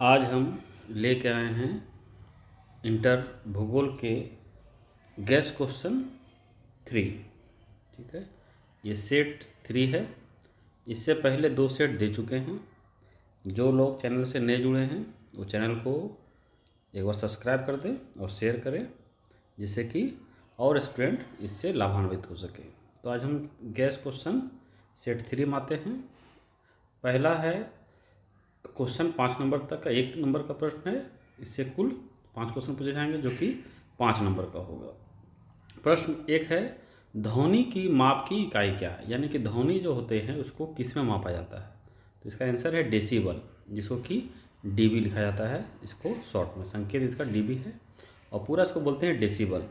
आज हम लेके आए हैं इंटर भूगोल के गैस क्वेश्चन 3। ठीक है, ये सेट 3 है। इससे पहले 2 सेट दे चुके हैं। जो लोग चैनल से नए जुड़े हैं वो चैनल को एक बार सब्सक्राइब कर दें और शेयर करें, जिससे कि और स्टूडेंट इससे लाभान्वित हो सके। तो आज हम गैस क्वेश्चन सेट 3 में आते हैं। पहला है क्वेश्चन 5 नंबर तक का 1 नंबर का प्रश्न है। इससे कुल 5 क्वेश्चन पूछे जाएंगे जो कि 5 नंबर का होगा। प्रश्न 1 है, ध्वनि की माप की इकाई क्या है, यानी कि ध्वनि जो होते हैं उसको किस में मापा जाता है। तो इसका आंसर है डेसिबल, जिसको कि डीबी लिखा जाता है। इसको शॉर्ट में संकेत इसका डीबी है और पूरा इसको बोलते हैं डेसिबल।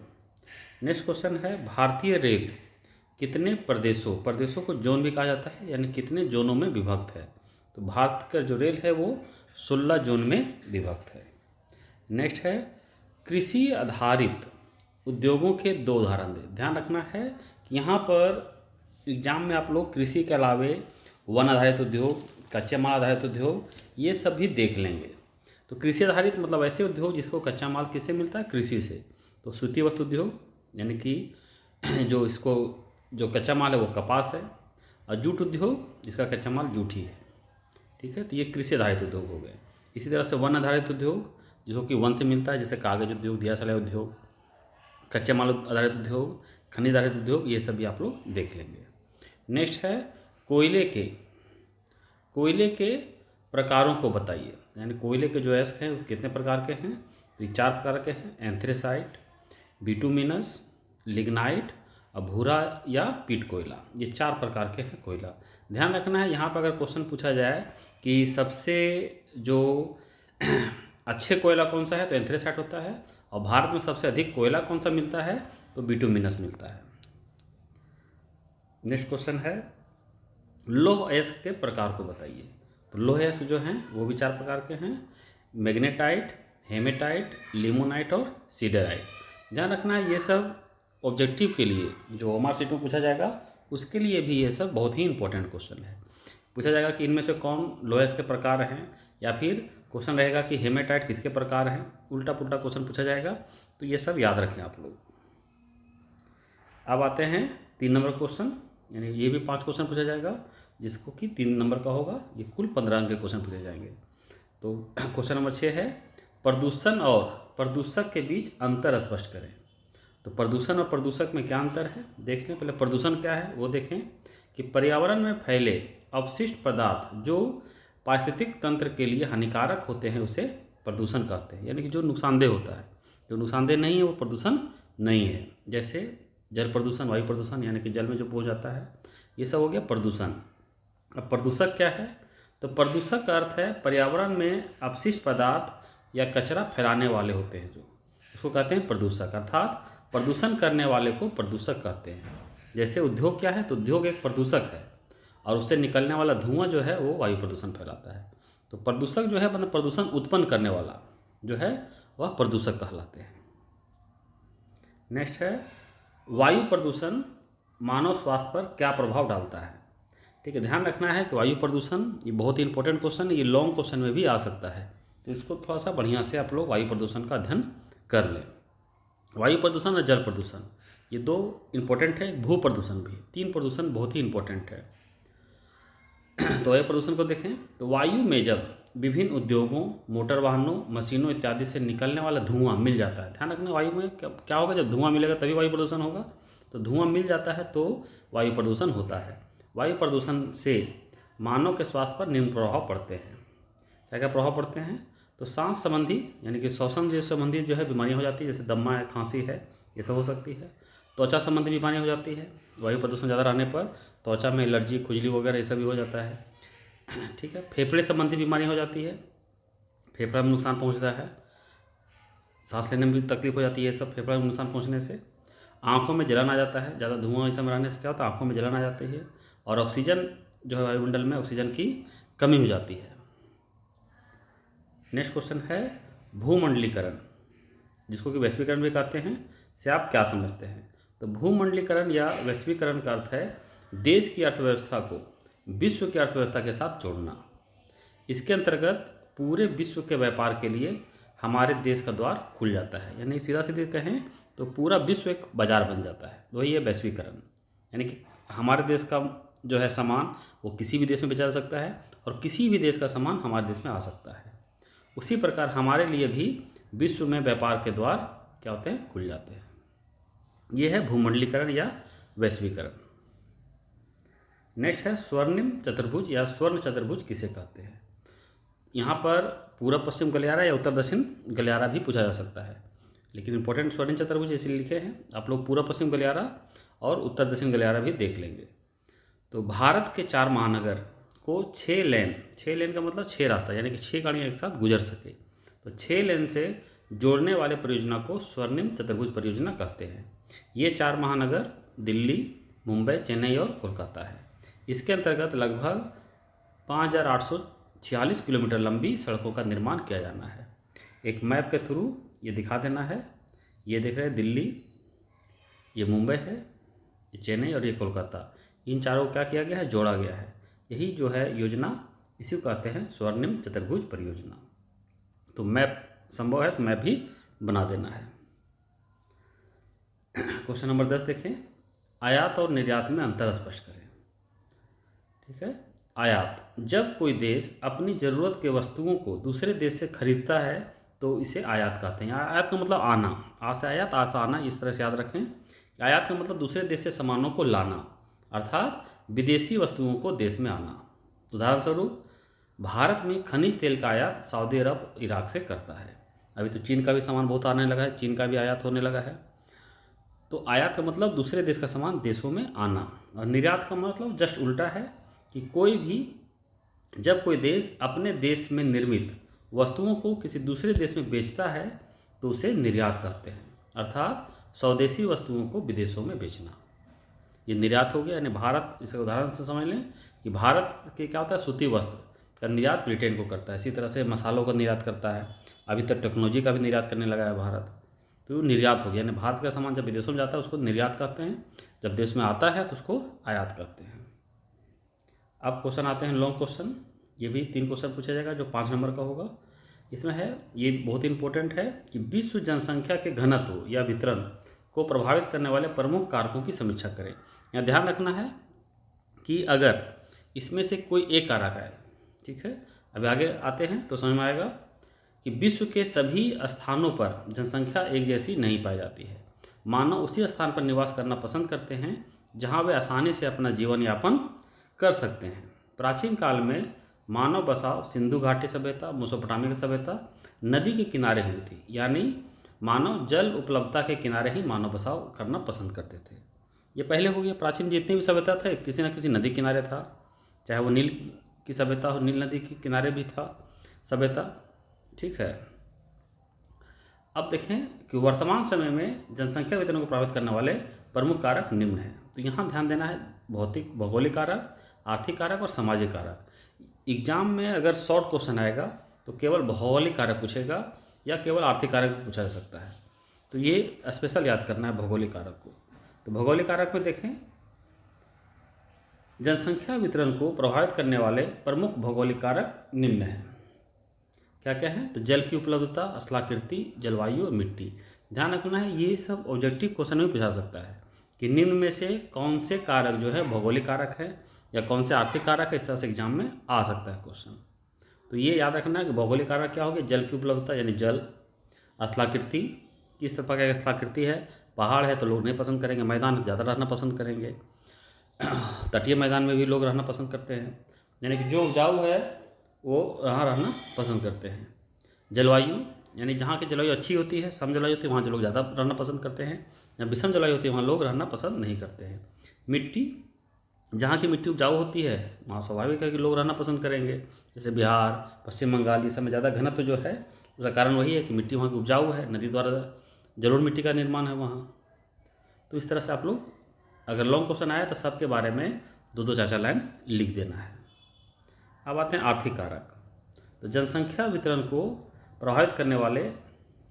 नेक्स्ट क्वेश्चन है, भारतीय रेल कितने प्रदेशों को जोन भी कहा जाता है, यानी कितने जोनों में विभक्त है। तो भारत का जो रेल है वो 16 जोन में विभक्त है। नेक्स्ट है, कृषि आधारित उद्योगों के 2 उदाहरण दें। ध्यान रखना है कि यहाँ पर एग्जाम में आप लोग कृषि के अलावे वन आधारित उद्योग, कच्चे माल आधारित उद्योग, ये सब भी देख लेंगे। तो कृषि आधारित मतलब ऐसे उद्योग जिसको कच्चा माल किससे मिलता है, कृषि से। तो सूती वस्त्र उद्योग, यानी कि जो कच्चा माल है वो कपास है। और जूट उद्योग, जिसका कच्चा माल जूट ही है। ठीक है, तो ये कृषि आधारित उद्योग हो गए। इसी तरह से वन आधारित उद्योग, जिसको कि वन से मिलता है, जैसे कागज उद्योग, दिया सलाई उद्योग, कच्चे माल आधारित उद्योग, खनिज आधारित उद्योग, ये सभी आप लोग देख लेंगे। नेक्स्ट है, कोयले के प्रकारों को बताइए, यानी कोयले के जो अयस्क हैं वो कितने प्रकार के हैं। तो ये 4 प्रकार के हैं, एंथ्रेसाइट, बिटुमिनस, लिग्नाइट और भूरा या पीट कोयला। ये 4 प्रकार के हैं कोयला। ध्यान रखना है, यहाँ पर अगर क्वेश्चन पूछा जाए कि सबसे जो अच्छे कोयला कौन सा है, तो एंथ्रेसाइट होता है। और भारत में सबसे अधिक कोयला कौन सा मिलता है, तो बिटुमिनस मिलता है। नेक्स्ट क्वेश्चन है, लौह अयस्क के प्रकार को बताइए। तो लौह अयस्क जो हैं वो भी 4 प्रकार के हैं, मैग्नेटाइट, हेमेटाइट, लिमोनाइट और सीडराइट। ध्यान रखना है, ये सब ऑब्जेक्टिव के लिए जो हमारे सीट में पूछा जाएगा उसके लिए भी ये सब बहुत ही इंपॉर्टेंट क्वेश्चन है। पूछा जाएगा कि इनमें से कौन लौह अयस्क के प्रकार हैं, या फिर क्वेश्चन रहेगा कि हेमेटाइट किसके प्रकार हैं। उल्टा पुल्टा क्वेश्चन पूछा जाएगा, तो ये सब याद रखें आप लोग। अब आते हैं 3 नंबर क्वेश्चन, यानी ये भी 5 क्वेश्चन पूछा जाएगा, जिसको कि 3 नंबर का होगा। ये कुल 15 अंक के क्वेश्चन पूछे जाएंगे। तो क्वेश्चन नंबर 6 है, प्रदूषण और प्रदूषक के बीच अंतर स्पष्ट करें। तो प्रदूषण और प्रदूषक में क्या अंतर है, देख लें। पहले प्रदूषण क्या है वो देखें कि पर्यावरण में फैले अवशिष्ट पदार्थ जो पारिस्थितिक तंत्र के लिए हानिकारक होते हैं उसे प्रदूषण कहते हैं, यानी कि जो नुकसानदेह होता है। जो नुकसानदेह नहीं है वो प्रदूषण नहीं है। जैसे जल प्रदूषण, वायु प्रदूषण, यानी कि जल में जो पहुँच जाता है, ये सब हो गया प्रदूषण। अब प्रदूषक क्या है, तो प्रदूषक का अर्थ है पर्यावरण में अपशिष्ट पदार्थ या कचरा फैलाने वाले होते हैं, जो उसको कहते हैं प्रदूषक। अर्थात प्रदूषण करने वाले को प्रदूषक कहते हैं। जैसे उद्योग क्या है, तो उद्योग एक प्रदूषक है और उससे निकलने वाला धुआं जो है वो वायु प्रदूषण फैलाता है। तो प्रदूषक जो है मतलब प्रदूषण उत्पन्न करने वाला जो है वह प्रदूषक कहलाते हैं। नेक्स्ट है, वायु प्रदूषण मानव स्वास्थ्य पर क्या प्रभाव डालता है। ठीक है, ध्यान रखना है कि वायु प्रदूषण ये बहुत ही इंपॉर्टेंट क्वेश्चन है, ये लॉन्ग क्वेश्चन में भी आ सकता है। तो इसको थोड़ा सा बढ़िया से आप लोग वायु प्रदूषण का अध्ययन कर लें। वायु प्रदूषण और जल प्रदूषण ये 2 इंपॉर्टेंट है, भू प्रदूषण भी। 3 प्रदूषण बहुत ही इंपॉर्टेंट है। तो वायु प्रदूषण को देखें, तो वायु में जब विभिन्न उद्योगों, मोटर वाहनों, मशीनों इत्यादि से निकलने वाला धुआं मिल जाता है। ध्यान रखना, वायु में क्या होगा, जब धुआं मिलेगा तभी वायु प्रदूषण होगा। तो धुआं मिल जाता है तो वायु प्रदूषण होता है। वायु प्रदूषण से मानव के स्वास्थ्य पर निम्न प्रभाव पड़ते हैं। क्या क्या प्रभाव पड़ते हैं, तो सांस संबंधी यानी कि श्वसन से संबंधित जो है बीमारियाँ हो जाती है, जैसे दमा है, खांसी है, ये सब हो सकती है। त्वचा संबंधी बीमारियाँ हो जाती है, वायु प्रदूषण ज़्यादा रहने पर त्वचा में एलर्जी, खुजली वगैरह ये सब भी हो जाता है। ठीक है, फेफड़े संबंधी बीमारियाँ हो जाती है, फेफड़ा में नुकसान पहुँचता है, सांस लेने में भी तकलीफ हो जाती है, ये सब फेफड़ा में नुकसान पहुँचने से। आँखों में जलन आ जाता है, ज़्यादा धुआं इस समय रहने से क्या होता है, आँखों में जलन आ जाती है। और ऑक्सीजन जो है वायुमंडल में ऑक्सीजन की कमी हो जाती है। नेक्स्ट क्वेश्चन है, भूमंडलीकरण जिसको कि वैश्वीकरण भी कहते हैं, से आप क्या समझते हैं। तो भूमंडलीकरण या वैश्वीकरण का अर्थ है देश की अर्थव्यवस्था को विश्व की अर्थव्यवस्था के साथ जोड़ना। इसके अंतर्गत पूरे विश्व के व्यापार के लिए हमारे देश का द्वार खुल जाता है। यानी सीधा सीधे कहें तो पूरा विश्व एक बाज़ार बन जाता है। वही है वैश्वीकरण। यानी कि हमारे देश का जो है सामान वो किसी भी देश में बेचा जा सकता है और किसी भी देश का सामान हमारे देश में आ सकता है। उसी प्रकार हमारे लिए भी विश्व में व्यापार के द्वार क्या होते हैं, खुल जाते हैं। ये है भूमंडलीकरण या वैश्वीकरण। नेक्स्ट है स्वर्णिम चतुर्भुज या स्वर्ण चतुर्भुज किसे कहते हैं। यहाँ पर पूर्व पश्चिम गलियारा या उत्तर दक्षिण गलियारा भी पूछा जा सकता है, लेकिन इंपॉर्टेंट स्वर्णिम चतुर्भुज इसलिए लिखे हैं। आप लोग पूर्व पश्चिम गलियारा और उत्तर दक्षिण गलियारा भी देख लेंगे। तो भारत के 4 महानगर को 6 लेन का मतलब 6 रास्ता, यानी कि 6 गाड़ियाँ एक साथ गुजर सके, तो 6 लेन से जोड़ने वाले परियोजना को स्वर्णिम चतुर्भुज परियोजना कहते हैं। ये 4 महानगर दिल्ली, मुंबई, चेन्नई और कोलकाता है। इसके अंतर्गत लगभग 5846 किलोमीटर लंबी सड़कों का निर्माण किया जाना है। एक मैप के थ्रू ये दिखा देना है। ये देख रहे हैं दिल्ली, ये मुंबई है, ये चेन्नई और ये कोलकाता। इन चारों को क्या किया गया है, जोड़ा गया है। यही जो है योजना, इसी को कहते हैं स्वर्णिम चतुर्भुज परियोजना। तो मैप संभव है तो मैप भी बना देना है। क्वेश्चन नंबर 10 देखें, आयात और निर्यात में अंतर स्पष्ट करें। ठीक है, आयात, जब कोई देश अपनी ज़रूरत के वस्तुओं को दूसरे देश से खरीदता है तो इसे आयात कहते हैं। आयात का मतलब आना, आ से आयात, आ से आना, इस तरह से याद रखें। आयात का मतलब दूसरे देश से सामानों को लाना, अर्थात विदेशी वस्तुओं को देश में आना। उदाहरण स्वरूप भारत में खनिज तेल का आयात सऊदी अरब, इराक से करता है। अभी तो चीन का भी सामान बहुत आने लगा है, चीन का भी आयात होने लगा है। तो आयात का मतलब दूसरे देश का सामान देशों में आना, और निर्यात का मतलब जस्ट उल्टा है कि जब कोई देश अपने देश में निर्मित वस्तुओं को किसी दूसरे देश में बेचता है तो उसे निर्यात कहते हैं, अर्थात स्वदेशी वस्तुओं को विदेशों में बेचना, ये निर्यात हो गया। यानी भारत, इसके उदाहरण से समझ लें कि भारत के क्या होता है, सूती वस्त्र का निर्यात ब्रिटेन को करता है। इसी तरह से मसालों का निर्यात करता है। अभी तक टेक्नोलॉजी का भी निर्यात करने लगा है भारत। तो निर्यात हो गया, यानी भारत का सामान जब विदेशों में जाता है उसको निर्यात कहते हैं, जब देश में आता है तो उसको आयात कहते हैं। अब क्वेश्चन आते हैं लॉन्ग क्वेश्चन। ये भी 3 क्वेश्चन पूछा जाएगा जो 5 नंबर का होगा। इसमें है, ये बहुत इंपॉर्टेंट है कि विश्व जनसंख्या के घनत्व या वितरण को प्रभावित करने वाले प्रमुख कारकों की समीक्षा करें। यहाँ ध्यान रखना है कि अगर इसमें से कोई एक कारक है, ठीक है, अभी आगे आते हैं तो समझ में आएगा कि विश्व के सभी स्थानों पर जनसंख्या एक जैसी नहीं पाई जाती है। मानव उसी स्थान पर निवास करना पसंद करते हैं जहाँ वे आसानी से अपना जीवन यापन कर सकते हैं। प्राचीन काल में मानव बसाव सिंधु घाटी सभ्यता, मेसोपोटामिया सभ्यता नदी के किनारे हुई थी, यानी मानव जल उपलब्धता के किनारे ही मानव बसाव करना पसंद करते थे। ये पहले हो गया। प्राचीन जितनी भी सभ्यता थे किसी न किसी नदी किनारे था, चाहे वो नील की सभ्यता हो, नील नदी के किनारे भी था सभ्यता, ठीक है। अब देखें कि वर्तमान समय में जनसंख्या वितरण को प्रभावित करने वाले प्रमुख कारक निम्न हैं। तो यहाँ ध्यान देना है, भौतिक भौगोलिक कारक, आर्थिक कारक और सामाजिक कारक। एग्जाम में अगर शॉर्ट क्वेश्चन आएगा तो केवल भौगोलिक कारक पूछेगा या केवल आर्थिक कारक पूछा जा सकता है, तो ये स्पेशल याद करना है भौगोलिक कारक को। तो भौगोलिक कारक में देखें, जनसंख्या वितरण को प्रभावित करने वाले प्रमुख भौगोलिक कारक निम्न हैं। क्या क्या है, तो जल की उपलब्धता, स्थलाकृति, जलवायु और मिट्टी। ध्यान रखना है, ये सब ऑब्जेक्टिव क्वेश्चन में पूछा सकता है कि निम्न में से कौन से कारक जो है भौगोलिक कारक है या कौन से आर्थिक कारक है। इस तरह से एग्जाम में आ सकता है क्वेश्चन। तो ये याद रखना है कि भौगोलिक कारक क्या हो गया, जल की उपलब्धता यानी जल, स्थलाकृति, किस तरह का स्थलाकृति है, पहाड़ है तो लोग नहीं पसंद करेंगे, मैदान ज़्यादा रहना पसंद करेंगे, तटीय मैदान में भी लोग रहना पसंद करते हैं, यानी कि जो उपजाऊ है वो वहाँ रहना पसंद करते हैं। जलवायु यानी जहाँ की जलवायु अच्छी होती है, सम जलवायु होती है, वहाँ जो लोग ज़्यादा रहना पसंद करते हैं, या विषम जलवायु होती है वहाँ लोग रहना पसंद नहीं करते हैं। मिट्टी, जहाँ की मिट्टी उपजाऊ होती है वहाँ स्वाभाविक है कि लोग रहना पसंद करेंगे, जैसे बिहार, पश्चिम बंगाल, ये सब में ज़्यादा घनत्व जो है उसका कारण वही है कि मिट्टी वहाँ की उपजाऊ है, नदी द्वारा जलोढ़ मिट्टी का निर्माण है वहाँ। तो इस तरह से आप लोग अगर लॉन्ग क्वेश्चन आया तो सबके बारे में 2-2 4-4 लाइन लिख देना है। अब आते हैं आर्थिक कारक। तो जनसंख्या वितरण को प्रभावित करने वाले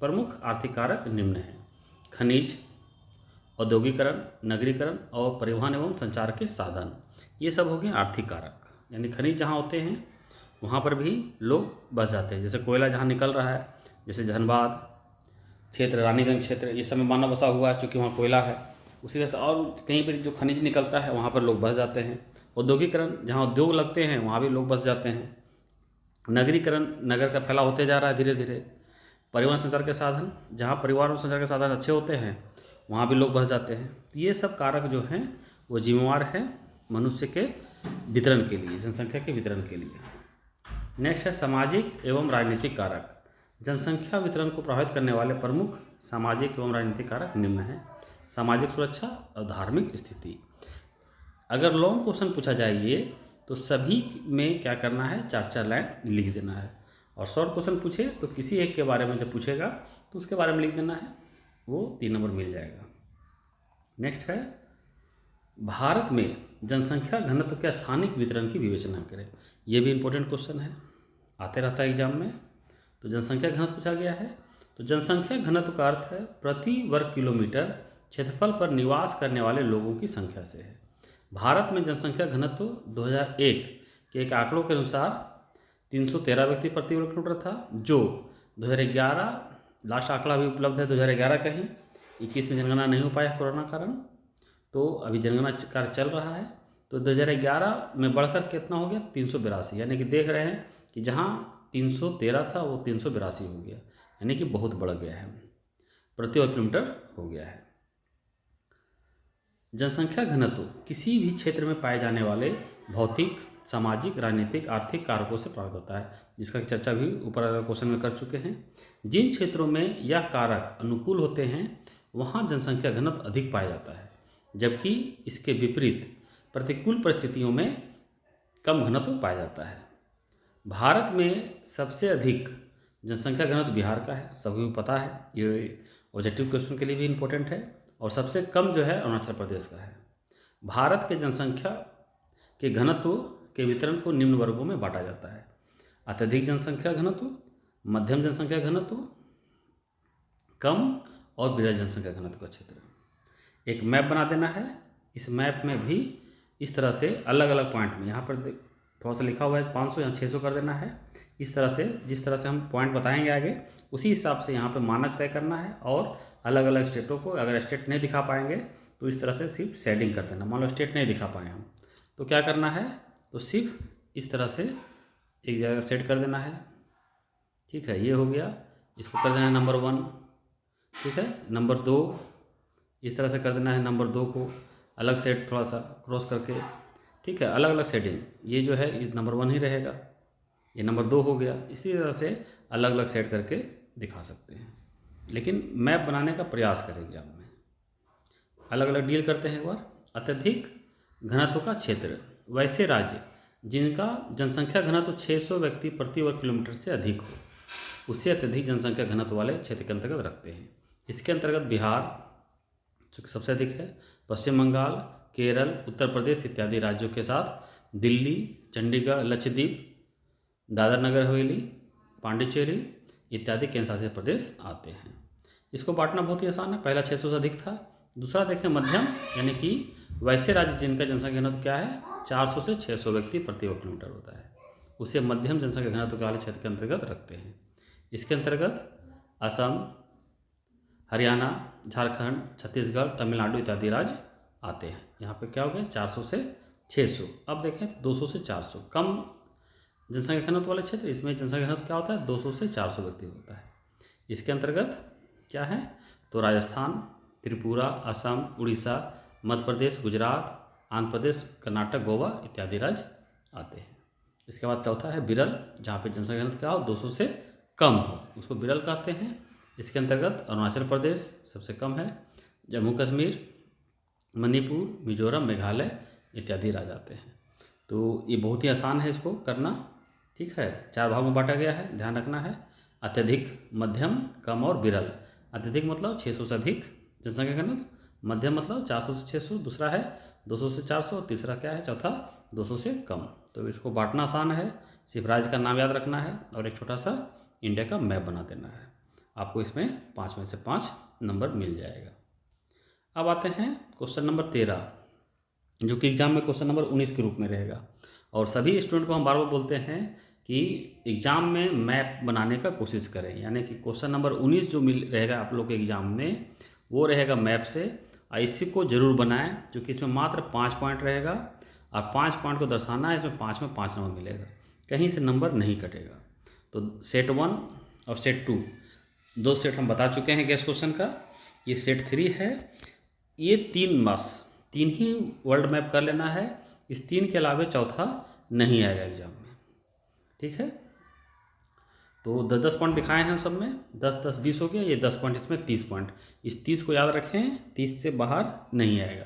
प्रमुख आर्थिक कारक निम्न हैं: खनिज, औद्योगिकरण, नगरीकरण और परिवहन एवं संचार के साधन। ये सब हो गए आर्थिक कारक। यानी खनिज जहाँ होते हैं वहाँ पर भी लोग बस जाते हैं। जैसे कोयला जहाँ निकल रहा है, जैसे धनबाद क्षेत्र, रानीगंज क्षेत्र, ये सब में मानव बसा हुआ है क्योंकि वहाँ कोयला है। उसी तरह से और कहीं पर जो खनिज निकलता है वहाँ पर लोग बस जाते हैं। औद्योगिकरण, जहाँ उद्योग लगते हैं वहाँ भी लोग बस जाते हैं। नगरीकरण, नगर का फैलाव होते जा रहा है धीरे धीरे। परिवहन संचार के साधन, जहाँ परिवहन और संचार के साधन अच्छे होते हैं वहाँ भी लोग बस जाते हैं। तो ये सब कारक जो हैं वो जिम्मेवार है मनुष्य के वितरण के लिए, जनसंख्या के वितरण के लिए। नेक्स्ट है सामाजिक एवं राजनीतिक कारक। जनसंख्या वितरण को प्रभावित करने वाले प्रमुख सामाजिक एवं राजनीतिक कारक निम्न हैं। सामाजिक सुरक्षा और धार्मिक स्थिति। अगर लॉन्ग क्वेश्चन पूछा जाए ये, तो सभी में क्या करना है, 4-4 लाइन लिख देना है। और शॉर्ट क्वेश्चन पूछे तो किसी एक के बारे में जब पूछेगा तो उसके बारे में लिख देना है, वो 3 नंबर मिल जाएगा। नेक्स्ट है भारत में जनसंख्या घनत्व के स्थानिक वितरण की विवेचना करें। ये भी इंपॉर्टेंट क्वेश्चन है, आते रहता है एग्जाम में। तो जनसंख्या घनत्व पूछा गया है, तो जनसंख्या घनत्व का अर्थ है प्रति वर्ग किलोमीटर क्षेत्रफल पर निवास करने वाले लोगों की संख्या से है। भारत में जनसंख्या घनत्व 2001 के एक आंकड़ों के अनुसार 313 व्यक्ति प्रति वर्ग किलोमीटर था, जो 2011 लास्ट आंकड़ा भी उपलब्ध है 2011 का ही। 21 में जनगणना नहीं हो पाया कोरोना कारण, तो अभी जनगणना कार्य चल रहा है। तो 2011 में बढ़कर कितना हो गया, 382, यानी कि देख रहे हैं कि जहाँ 313 था वो 382 हो गया, यानी कि बहुत बढ़ गया है, प्रति वर्ग किलोमीटर हो गया है। जनसंख्या घनत्व किसी भी क्षेत्र में पाए जाने वाले भौतिक, सामाजिक, राजनीतिक, आर्थिक कारकों से प्राप्त होता है, जिसका चर्चा भी ऊपर क्वेश्चन में कर चुके हैं। जिन क्षेत्रों में यह कारक अनुकूल होते हैं वहाँ जनसंख्या घनत्व अधिक पाया जाता है, जबकि इसके विपरीत प्रतिकूल परिस्थितियों में कम घनत्व पाया जाता है। भारत में सबसे अधिक जनसंख्या घनत्व बिहार का है, सभी को पता है, ये ऑब्जेक्टिव क्वेश्चन के लिए भी इम्पोर्टेंट है। और सबसे कम जो है अरुणाचल प्रदेश का है। भारत के जनसंख्या के घनत्व के वितरण को निम्न वर्गों में बांटा जाता है: अत्यधिक जनसंख्या घनत्व, मध्यम जनसंख्या घनत्व, कम और विरल जनसंख्या घनत्व का क्षेत्र। एक मैप बना देना है। इस मैप में भी इस तरह से अलग अलग पॉइंट में, यहाँ पर थोड़ा सा लिखा हुआ है 500, यहाँ 600 कर देना है। इस तरह से जिस तरह से हम पॉइंट बताएंगे आगे, उसी हिसाब से यहाँ पे मानक तय करना है। और अलग अलग स्टेटों को, अगर स्टेट नहीं दिखा पाएंगे तो इस तरह से सिर्फ शेडिंग कर देना। मान लो स्टेट नहीं दिखा पाए हम, तो क्या करना है, तो सिर्फ इस तरह से एक जगह सेट कर देना है। ठीक है, ये हो गया। इसको कर देना है नंबर 1, ठीक है। नंबर 2 इस तरह से कर देना है, नंबर 2 को अलग सेट थोड़ा सा क्रॉस करके, ठीक है, अलग अलग सेटिंग। ये जो है ये नंबर 1 ही रहेगा, ये नंबर 2 हो गया। इसी तरह से अलग अलग सेट करके दिखा सकते हैं, लेकिन मैप बनाने का प्रयास करें एग्जाम में। अलग अलग डील करते हैं एक बार। अत्यधिक घनत्व का क्षेत्र, वैसे राज्य जिनका जनसंख्या घनत्व 600 व्यक्ति प्रति वर्ग किलोमीटर से अधिक हो, उससे अत्यधिक जनसंख्या घनत्व वाले क्षेत्र के अंतर्गत रखते हैं। इसके अंतर्गत बिहार जो सबसे अधिक है, पश्चिम बंगाल, केरल, उत्तर प्रदेश इत्यादि राज्यों के साथ दिल्ली, चंडीगढ़, लक्षद्वीप, दादर नगर हवेली, पांडिचेरी इत्यादि केंद्र शासित प्रदेश आते हैं। इसको बांटना बहुत ही आसान है। पहला 600 से अधिक था। दूसरा देखें मध्यम, यानी कि वैसे राज्य जिनका जनसंख्या घनत्व क्या है, 400 से 600 व्यक्ति प्रति वर्ग किलोमीटर होता है, उसे मध्यम जनसंख्या घनत्व वाले क्षेत्र के अंतर्गत रखते हैं। इसके अंतर्गत असम, हरियाणा, झारखंड, छत्तीसगढ़, तमिलनाडु इत्यादि राज्य आते हैं। यहाँ पे क्या हो गया, 400 से 600। अब देखें 200 से 400 कम जनसंख्या घनत्व वाले क्षेत्र, इसमें जनसंख्या घनत्व क्या होता है, 200 से 400 व्यक्ति होता है। इसके अंतर्गत क्या है, तो राजस्थान, त्रिपुरा, असम, उड़ीसा, मध्य प्रदेश, गुजरात, आंध्र प्रदेश, कर्नाटक, गोवा इत्यादि राज्य आते हैं। इसके बाद चौथा है विरल, जहाँ पे जनसंख्या घनत्व क्या हो, 200 से कम हो, उसको विरल कहते हैं। इसके अंतर्गत अरुणाचल प्रदेश सबसे कम है, जम्मू कश्मीर, मणिपुर, मिजोरम, मेघालय इत्यादि राज्य आते हैं। तो ये बहुत ही आसान है इसको करना, ठीक है। 4 भाग में बांटा गया है, ध्यान रखना है। अत्यधिक, मध्यम, कम और विरल। अत्यधिक मतलब 600 से अधिक जनसंख्या घनत्व, मध्यम मतलब 400 से 600, दूसरा है 200 से 400, तीसरा क्या है, चौथा 200 से कम। तो इसको बांटना आसान है, सिर्फ राज्य का नाम याद रखना है और एक छोटा सा इंडिया का मैप बना देना है। आपको इसमें 5 में से 5 नंबर मिल जाएगा। अब आते हैं क्वेश्चन नंबर 13, जो कि एग्जाम में क्वेश्चन नंबर 19 के रूप में रहेगा। और सभी स्टूडेंट को हम बार बार बोलते हैं कि एग्ज़ाम में मैप बनाने का कोशिश करें, यानी कि क्वेश्चन नंबर 19 जो मिल रहेगा आप लोग के एग्ज़ाम में वो रहेगा मैप से। इसी को ज़रूर बनाएं, क्योंकि इसमें मात्र 5 पॉइंट रहेगा और 5 पॉइंट को दर्शाना है। इसमें 5 में 5 नंबर मिलेगा, कहीं से नंबर नहीं कटेगा। तो सेट 1 और सेट 2 दो सेट हम बता चुके हैं गैस क्वेश्चन का। ये सेट 3 है। ये 3 बस 3 ही वर्ल्ड मैप कर लेना है, इस 3 के अलावा चौथा नहीं आएगा एग्जाम में, ठीक है। तो 10-10 पॉइंट दिखाए हैं हम सब में, 10-10 20 हो गया, ये 10 पॉइंट, इसमें 30 पॉइंट। इस 30 को याद रखें, 30 से बाहर नहीं आएगा।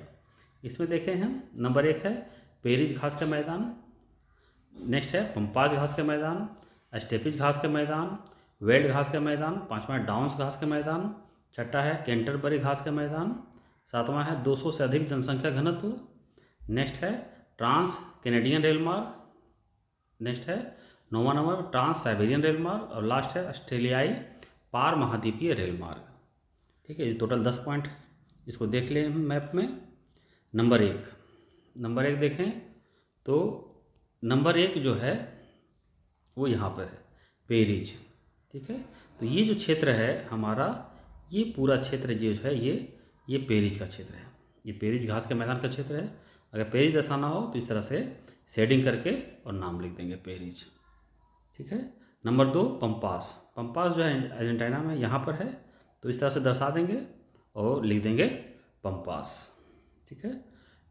इसमें देखें हम, नंबर 1 है पेरिज घास का मैदान, नेक्स्ट है पंपाज घास का मैदान, स्टेपिज घास का मैदान, वेल्ड घास का मैदान, 5वां डाउन्स घास का मैदान, छठा है कैंटरबरी घास का मैदान, 7वां है 200 से अधिक जनसंख्या घनत्व, नेक्स्ट है ट्रांस कैनेडियन रेल मार्ग, नेक्स्ट है 9वां नंबर ट्रांस साइबेरियन रेल मार्ग, और लास्ट है ऑस्ट्रेलियाई पार महाद्वीपीय रेल मार्ग, ठीक है। ये टोटल 10 पॉइंट है, इसको देख लें हम मैप में। नंबर 1 देखें तो नंबर 1 जो है वो यहाँ पर है पेरिज, ठीक है। तो ये जो क्षेत्र है हमारा, ये पूरा क्षेत्र जो है ये पेरिज का क्षेत्र है, ये पेरिज घास के मैदान का क्षेत्र है। अगर पेरिज दर्शाना हो तो इस तरह से शेडिंग करके और नाम लिख देंगे पेरिज, ठीक है। नंबर 2 पंपास जो है अर्जेंटीना में यहाँ पर है, तो इस तरह से दर्शा देंगे और लिख देंगे पंपास, ठीक है।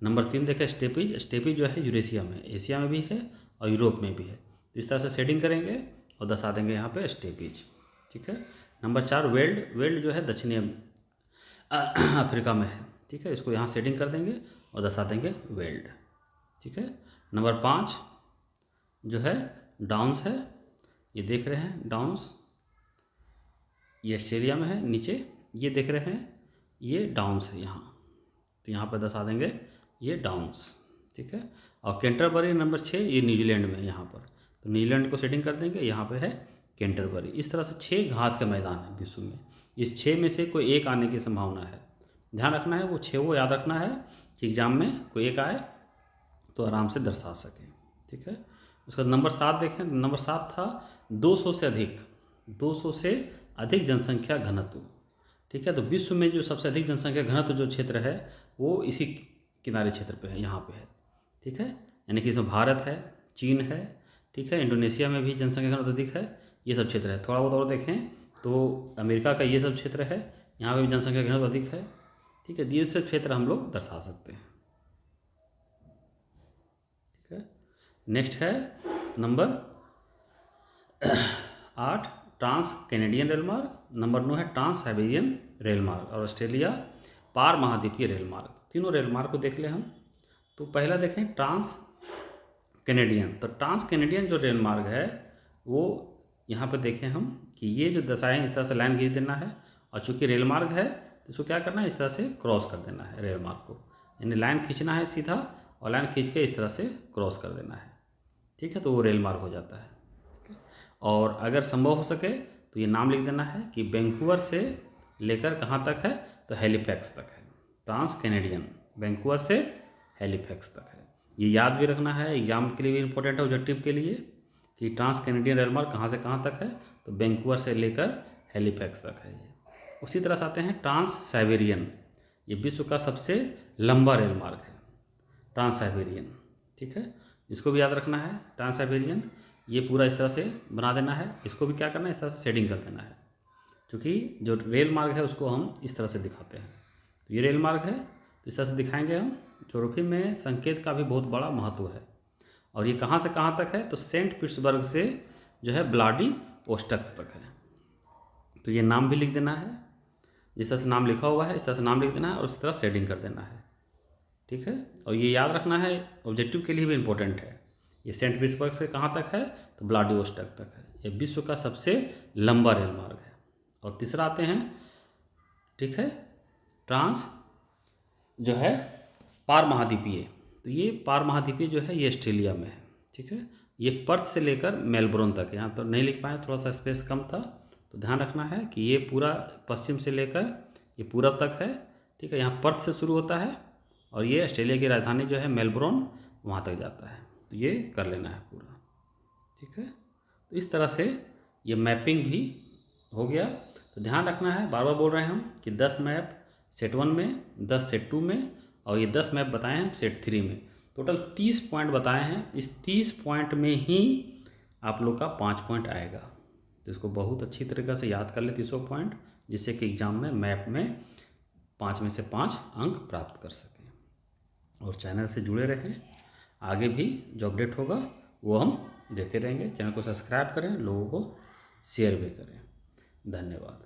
नंबर 3 देखें स्टेपिज जो है यूरेशिया में, एशिया में भी है और यूरोप में भी है, तो इस तरह से शेडिंग करेंगे और दर्शा देंगे यहाँ पे स्टेपिज, ठीक है। नंबर 4 वेल्ड जो है दक्षिणी अफ्रीका में है, ठीक है। इसको यहाँ शेडिंग कर देंगे और दर्शा देंगे वेल्ड, ठीक है। नंबर 5 जो है डाउन्स है, ये देख रहे हैं डाउन्स, ये ऑस्ट्रेलिया में है, नीचे ये देख रहे हैं ये डाउन्स है यहाँ, तो यहाँ पर दर्शा देंगे ये डाउन्स, ठीक है। और कैंटरबरी नंबर 6 ये न्यूजीलैंड में है यहाँ पर, तो न्यूजीलैंड को सेटिंग कर देंगे, यहाँ पे है कैंटरबरी। इस तरह से 6 घास का मैदान है विश्व में, इस 6 में से कोई एक आने की संभावना है, ध्यान रखना है वो 6 वो याद रखना है कि एग्जाम में कोई एक आए तो आराम से दर्शा सकें, ठीक है। उसका नंबर 7 देखें, नंबर 7 था 200 से अधिक जनसंख्या घनत्व, ठीक है। तो विश्व में जो सबसे अधिक जनसंख्या घनत्व जो क्षेत्र है वो इसी किनारे क्षेत्र पे है, यहाँ पे है, ठीक है। यानी कि इसमें भारत है, चीन है, ठीक है, इंडोनेशिया में भी जनसंख्या घनत्व अधिक है, ये सब क्षेत्र है। थोड़ा बहुत और देखें तो अमेरिका का ये सब क्षेत्र है, यहाँ पे भी जनसंख्या घनत्व अधिक है, ठीक है। ये सब क्षेत्र हम लोग दर्शा सकते हैं, ठीक है। नेक्स्ट है नंबर 8 ट्रांस कैनेडियन रेल मार्ग, नंबर 9 है ट्रांस साइबेरियन रेल मार्ग और ऑस्ट्रेलिया पार महाद्वीपीय रेल मार्ग। तीनों रेल मार्ग को देख ले हम। तो पहला देखें ट्रांस कैनेडियन, तो ट्रांस कैनेडियन जो रेल मार्ग है वो यहाँ पर देखें हम कि ये जो दशाएं इस तरह से लाइन खींच देना है, और चूँकि रेल मार्ग है तो इसको क्या करना है, इस तरह से क्रॉस कर देना है रेल मार्ग को, यानी लाइन खींचना है सीधा और लाइन खींच के इस तरह से क्रॉस कर देना है, ठीक है। तो वो रेल मार्ग हो जाता है, ठीक है। और अगर संभव हो सके तो ये नाम लिख देना है कि वैंकूवर से लेकर कहाँ तक है, तो हैलीफैक्स तक है। ट्रांस कैनेडियन वैंकूवर से हैलीफैक्स तक है, ये याद भी रखना है, एग्जाम के लिए भी इंपॉर्टेंट है, ऑब्जेक्टिव के लिए, कि ट्रांस कैनेडियन रेल मार्ग कहाँ से कहाँ तक है, तो वैंकूवर से लेकर हैलीफैक्स तक है ये। उसी तरह से आते हैं ट्रांस साइबेरियन, ये विश्व का सबसे लंबा रेल मार्ग है ट्रांस साइबेरियन, ठीक है। इसको भी याद रखना है ट्रांस साइबेरियन, ये पूरा इस तरह से बना देना है, इसको भी क्या करना है, इस तरह से शेडिंग कर देना है, क्योंकि जो रेल मार्ग है उसको हम इस तरह से दिखाते हैं। तो ये रेल मार्ग है, तो इस तरह से दिखाएंगे हम। ज्योग्राफी में संकेत का भी बहुत बड़ा महत्व है। और ये कहाँ से कहाँ तक है, तो सेंट पीटर्सबर्ग से जो है व्लादिवोस्टॉक तक है। तो ये नाम भी लिख देना है, जिस तरह से नाम लिखा हुआ है इस तरह से नाम लिख देना है और इस तरह शेडिंग कर देना है, ठीक है। और ये याद रखना है, ऑब्जेक्टिव के लिए भी इम्पोर्टेंट है। ये सेंट पीटर्सबर्ग से कहाँ तक है, तो व्लादिवोस्टॉक तक है। ये विश्व का सबसे लंबा रेल मार्ग है। और तीसरा आते हैं, ठीक है, ट्रांस जो है पार महाद्वीपीय, तो ये पार महाद्वीपीय जो है ये ऑस्ट्रेलिया में है, ठीक है। ये पर्थ से लेकर मेलबोर्न तक है, यहाँ तो नहीं लिख पाए, थोड़ा सा स्पेस कम था, तो ध्यान रखना है कि ये पूरा पश्चिम से लेकर ये पूरब तक है, ठीक है। यहाँ पर्थ से शुरू होता है और ये ऑस्ट्रेलिया की राजधानी जो है मेलबोर्न, वहाँ तक जाता है। तो ये कर लेना है पूरा, ठीक है। तो इस तरह से ये मैपिंग भी हो गया। तो ध्यान रखना है, बार बार बोल रहे हैं हम कि 10 मैप सेट 1 में, 10 सेट 2 में, और ये 10 मैप बताए हैं सेट 3 में। टोटल 30 पॉइंट बताए हैं। इस 30 पॉइंट में ही आप लोग का 5 पॉइंट आएगा। तो इसको बहुत अच्छी तरीक़े से याद कर ले 30 पॉइंट, जिससे कि एग्ज़ाम में मैप में 5 में से 5 अंक प्राप्त कर सकें। और चैनल से जुड़े रहें, आगे भी जो अपडेट होगा वो हम देते रहेंगे। चैनल को सब्सक्राइब करें, लोगों को शेयर भी करें। धन्यवाद।